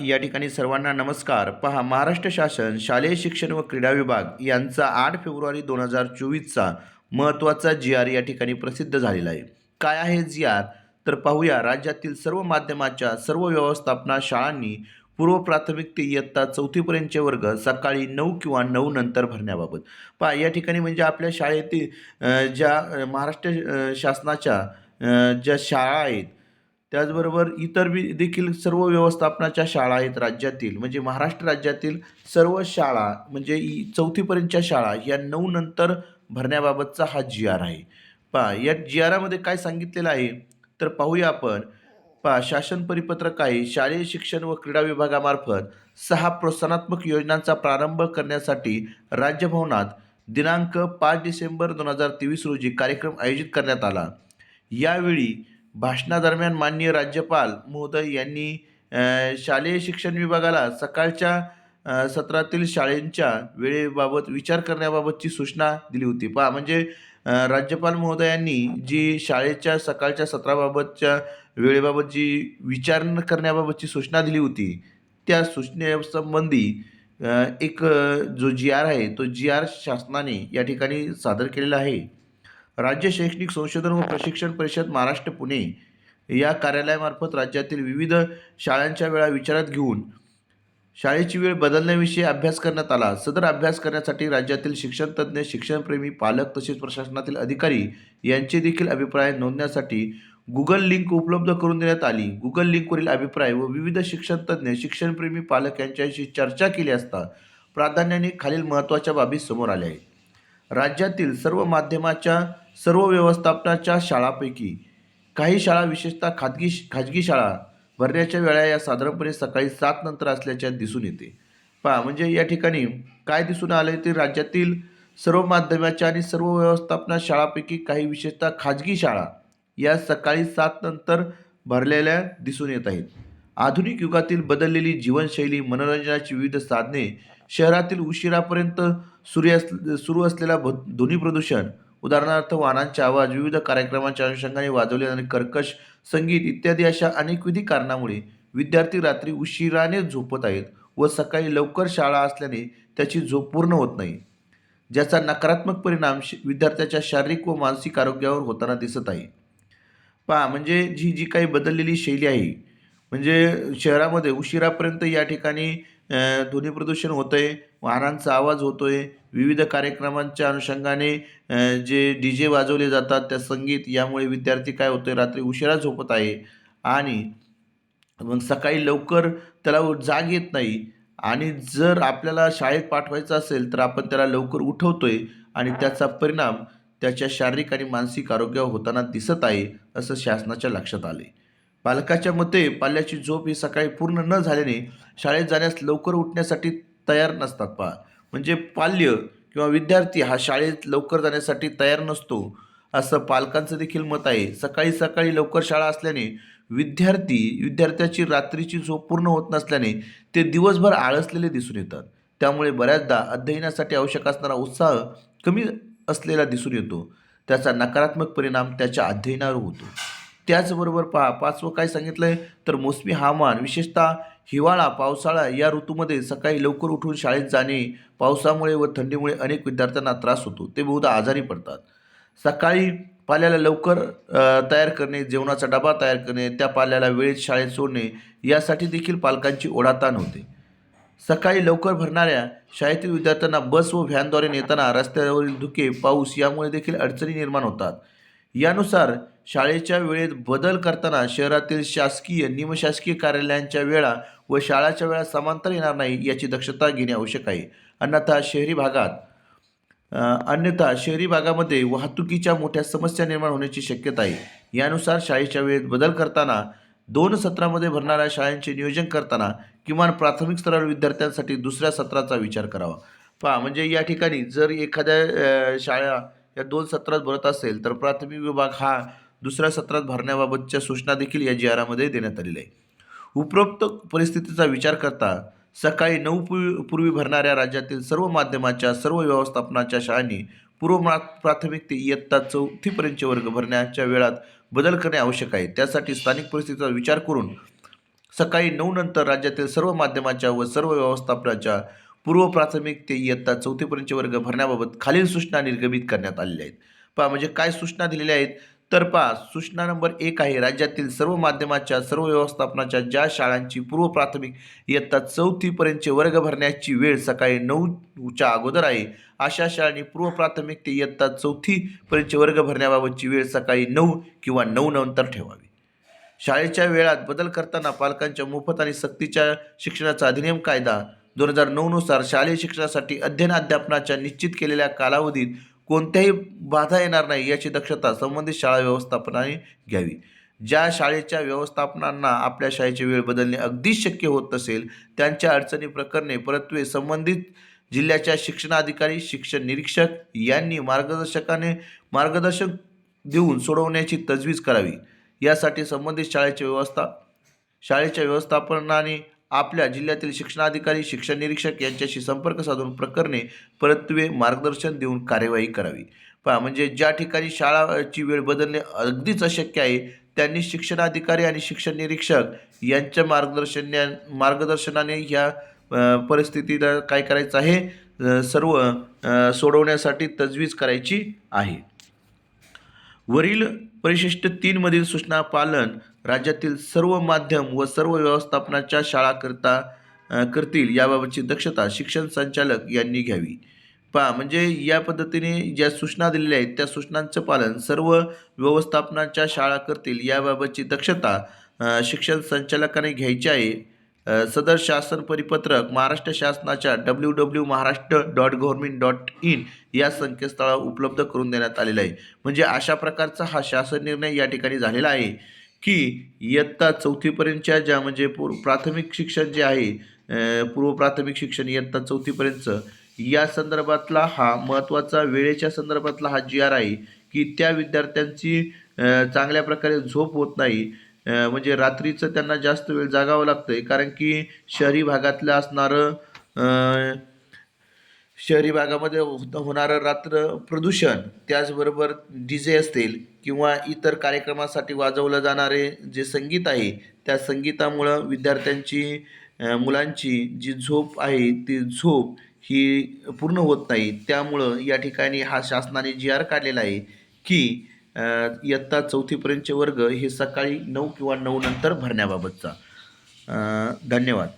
या ठिकाणी सर्वांना नमस्कार. पहा, महाराष्ट्र शासन शालेय शिक्षण व क्रीडा विभाग यांचा 8 फेब्रुवारी 2024चा महत्त्वाचा जी.आर. या ठिकाणी प्रसिद्ध झालेला आहे. काय आहे जी.आर. तर पाहूया. राज्यातील सर्व माध्यमाच्या सर्व व्यवस्थापना शाळांनी पूर्व प्राथमिक ते इयत्ता 4थीपर्यंतचे वर्ग सकाळी 9 किंवा 9 नंतर भरण्याबाबत. पहा, या ठिकाणी म्हणजे आपल्या शाळेतील ज्या महाराष्ट्र शासनाच्या ज्या शाळा आहेत, त्याचबरोबर इतर देखील सर्व व्यवस्थापनाच्या शाळा आहेत राज्यातील, म्हणजे महाराष्ट्र राज्यातील सर्व शाळा म्हणजे 4थीपर्यंतच्या शाळा या 9 नंतर भरण्याबाबतचा हा जी.आर. आहे. पहा, या जी.आरमध्ये काय सांगितलेलं आहे तर पाहूया आपण. पहा, शासन परिपत्रक आहे. शालेय शिक्षण व क्रीडा विभागामार्फत 6 प्रोत्साहनात्मक योजनांचा प्रारंभ करण्यासाठी राज्यभवनात दिनांक 5 डिसेंबर 2023 रोजी कार्यक्रम आयोजित करण्यात आला. यावेळी भाषणादरम्यान माननीय राज्यपाल महोदय यांनी शालेय शिक्षण विभागाला सकाळच्या सत्रातील शाळेंच्या वेळेबाबत विचार करण्याबाबतची सूचना दिली होती. पहा, म्हणजे राज्यपाल महोदयांनी जी शाळेच्या सकाळच्या सत्राबाबतच्या वेळेबाबत जी विचार करण्याबाबतची सूचना दिली होती, त्या सूचनेसंबंधी जो जी.आर. आहे तो जी.आर. शासनाने या ठिकाणी सादर केलेला आहे. राज्य शैक्षणिक संशोधन व प्रशिक्षण परिषद महाराष्ट्र पुणे या कार्यालयामार्फत राज्यातील विविध शाळांच्या वेळा विचारात घेऊन शाळेची वेळ बदलण्याविषयी अभ्यास करण्यात आला. सदर अभ्यास करण्यासाठी राज्यातील शिक्षणतज्ज्ञ, शिक्षणप्रेमी, पालक तसेच प्रशासनातील अधिकारी यांचे देखील अभिप्राय नोंदवण्यासाठी गुगल लिंक उपलब्ध करून देण्यात आली. गुगल लिंकवरील अभिप्राय व विविध शिक्षणतज्ज्ञ, शिक्षणप्रेमी, पालक यांच्याशी चर्चा केली असता प्राधान्याने खालील महत्त्वाच्या बाबी समोर आल्या आहेत. राज्यातील सर्व माध्यमाच्या सर्व व्यवस्थापनाच्या शाळांपैकी काही शाळा, विशेषतः खाजगी शाळा, भरण्याच्या वेळा या साधारणपणे सकाळी 7 नंतर असल्याचे दिसून येते. पहा, म्हणजे या ठिकाणी काय दिसून आले ते राज्यातील सर्व माध्यमाच्या आणि सर्व व्यवस्थापना शाळांपैकी काही, विशेषतः खाजगी शाळा, या सकाळी 7 नंतर भरलेल्या दिसून येत आहेत. आधुनिक युगातील बदललेली जीवनशैली, मनोरंजनाची विविध साधने, शहरातील उशिरापर्यंत सुरू असलेला ध्वनी प्रदूषण, उदाहरणार्थ वाहनांचे आवाज, विविध कार्यक्रमांच्या अनुषंगाने वाजवले जाणारे कर्कश संगीत इत्यादी अशा अनेकविध कारणामुळे विद्यार्थी रात्री उशिराने झोपत आहेत व सकाळी लवकर शाळा असल्याने त्याची झोप पूर्ण होत नाही, ज्याचा नकारात्मक परिणाम विद्यार्थ्याच्या शारीरिक व मानसिक आरोग्यावर होताना दिसत आहे. पहा, म्हणजे जी काही बदललेली शैली आहे, म्हणजे शहरामध्ये उशिरापर्यंत या ठिकाणी ध्वनी प्रदूषण होतं आहे, वाहनांचा आवाज होतो आहे, विविध कार्यक्रमांच्या अनुषंगाने जे DJ वाजवले जातात त्या संगीत, यामुळे विद्यार्थी काय होतं आहे, रात्री उशिरा झोपत आहे आणि मग सकाळी लवकर त्याला जाग येत नाही. आणि जर आपल्याला शाळेत पाठवायचं असेल तर आपण त्याला लवकर उठवतोय आणि त्याचा परिणाम त्याच्या शारीरिक आणि मानसिक आरोग्यावर होताना दिसत आहे, असं शासनाच्या लक्षात आले. पालकाच्या मते पाल्याची झोप ही सकाळी पूर्ण न झाल्याने शाळेत जाण्यास लवकर उठण्यासाठी तयार नसतात. पहा, म्हणजे पाल्य किंवा विद्यार्थी हा शाळेत लवकर जाण्यासाठी तयार नसतो, असं पालकांचं देखील मत आहे. सकाळी सकाळी लवकर शाळा असल्याने विद्यार्थ्याची रात्रीची झोप पूर्ण होत नसल्याने ते दिवसभर आळसलेले दिसून येतात. त्यामुळे बऱ्याचदा अध्ययनासाठी आवश्यक असणारा उत्साह कमी असलेला दिसून येतो. त्याचा नकारात्मक परिणाम त्याच्या अध्ययनावर होतो. त्याचबरोबर पहा, 5वं काय सांगितलं आहे तर मोसमी हवामान, विशेषतः हिवाळा, पावसाळा या ऋतूमध्ये सकाळी लवकर उठून शाळेत जाणे पावसामुळे व थंडीमुळे अनेक विद्यार्थ्यांना त्रास होतो. ते बहुधा आजारी पडतात. सकाळी पाल्याला लवकर तयार करणे, जेवणाचा डबा तयार करणे, त्या पाल्याला वेळेत शाळेत सोडणे यासाठी देखील पालकांची ओढाताण होते. सकाळी लवकर भरणाऱ्या शाळेतील विद्यार्थ्यांना बस व व्हॅनद्वारे नेताना रस्त्यावरील धुके, पाऊस यामुळे देखील अडचणी निर्माण होतात. यानुसार शाळेच्या वेळेत बदल करताना शहरातील शासकीय, निमशासकीय कार्यालयांच्या वेळा व शाळाच्या वेळा समांतर येणार नाही याची दक्षता घेणे आवश्यक आहे. अन्यथा शहरी भागामध्ये वाहतुकीच्या मोठ्या समस्या निर्माण होण्याची शक्यता आहे. यानुसार शाळेच्या वेळेत बदल करताना 2 सत्रामध्ये भरणाऱ्या शाळांचे नियोजन करताना किमान प्राथमिक स्तरावर विद्यार्थ्यांसाठी दुसऱ्या सत्राचा विचार करावा. पहा, म्हणजे या ठिकाणी जर एखाद्या शाळा या 2 सत्रात भरत असेल तर प्राथमिक विभाग हा दुसऱ्या सत्रात भरण्याबाबतच्या सूचना देखील या जी.आरमध्ये देण्यात आलेल्या आहे. उपरोक्त परिस्थितीचा विचार करता सकाळी 9 पूर्वी भरणाऱ्या राज्यातील सर्व माध्यमाच्या सर्व व्यवस्थापनाच्या शाळांनी प्राथमिक ते इयत्ता 4थीपर्यंतचे वर्ग भरण्याच्या वेळात बदल करणे आवश्यक आहे. त्यासाठी स्थानिक परिस्थितीचा विचार करून सकाळी 9 नंतर राज्यातील सर्व माध्यमाच्या व सर्व व्यवस्थापनाच्या पूर्व प्राथमिक ते इयत्ता 4थीपर्यंतचे वर्ग भरण्याबाबत खालील सूचना निर्गमित करण्यात आलेल्या आहेत. पहा म्हणजे काय सूचना दिलेल्या आहेत तर पहा सूचना नंबर 1 आहे राज्यातील सर्व माध्यमाच्या सर्व व्यवस्थापनाच्या ज्या शाळांची पूर्व प्राथमिक इयत्ता 4थीपर्यंतचे वर्ग भरण्याची वेळ सकाळी 9च्या अगोदर आहे अशा शाळांनी पूर्व प्राथमिक ते इयत्ता 4थीपर्यंतचे वर्ग भरण्याबाबतची वेळ सकाळी 9 किंवा 9 नंतर ठेवावी. शाळेच्या वेळात बदल करताना पालकांच्या मोफत आणि सक्तीच्या शिक्षणाचा अधिनियम कायदा 2009 नुसार शालेय शिक्षणासाठी अध्ययन अध्यापनाच्या निश्चित केलेल्या कालावधीत कोणत्याही बाधा येणार नाही याची दक्षता संबंधित शाळा व्यवस्थापनाने घ्यावी. ज्या शाळेच्या व्यवस्थापनांना आपल्या शाळेची वेळ बदलणे अगदीच शक्य होत नसेल त्यांच्या अडचणी प्रकरणे परत्वे संबंधित जिल्ह्याच्या शिक्षणाधिकारी शिक्षण निरीक्षक यांनी मार्गदर्शन देऊन सोडवण्याची तजवीज करावी. यासाठी संबंधित शाळेच्या व्यवस्थापनाने आपल्या जिल्ह्यातील शिक्षणाधिकारी शिक्षण निरीक्षक यांच्याशी संपर्क साधून प्रकरणे परत्वे मार्गदर्शन देऊन कार्यवाही करावी. पहा म्हणजे ज्या ठिकाणी शाळाची वेळ बदलणे अगदीच अशक्य आहे त्यांनी शिक्षणाधिकारी आणि शिक्षण निरीक्षक यांच्या मार्गदर्शनाने ह्या परिस्थितीला काय करायचं आहे सर्व सोडवण्यासाठी तजवीज करायची आहे. वरील परिशिष्ट 3 मधील सूचना पालन राज्यातील सर्व माध्यम व सर्व व्यवस्थापनाच्या शाळा करतील याबाबतची दक्षता शिक्षण संचालक यांनी घ्यावी. पहा म्हणजे या पद्धतीने ज्या सूचना दिलेल्या आहेत त्या सूचनांचं पालन सर्व व्यवस्थापनाच्या शाळा करतील याबाबतची दक्षता शिक्षण संचालकाने घ्यायची आहे. सदर शासन परिपत्रक महाराष्ट्र शासनाच्या www.maharashtra.government.in या संकेतस्थळावर उपलब्ध करून देण्यात आलेला आहे. म्हणजे अशा प्रकारचा हा शासन निर्णय या ठिकाणी झालेला आहे की इयत्ता 4थीपर्यंतच्या ज्या म्हणजे प्राथमिक शिक्षण जे आहे पूर्व प्राथमिक शिक्षण इयत्ता 4थीपर्यंतचं या संदर्भातला हा महत्त्वाचा वेळेच्या संदर्भातला हा GR आहे की त्या विद्यार्थ्यांची चांगल्या प्रकारे झोप होत नाही. म्हणजे रात्रीचं त्यांना जास्त वेळ जागावं लागतं आहे कारण की शहरी भागातलं असणारं शहरी भागामध्ये होणारं रात्र प्रदूषण त्याचबरोबर DJ असतील किंवा इतर कार्यक्रमासाठी वाजवलं जाणारे जे संगीत आहे त्या संगीतामुळं विद्यार्थ्यांची मुलांची जी झोप आहे ती झोप ही पूर्ण होत नाही. त्यामुळं या ठिकाणी हा शासनाने GR काढलेला आहे की इयत्ता 4थीपर्यंतचे वर्ग हे सकाळी 9 किंवा 9 नंतर भरण्याबाबतचा. धन्यवाद.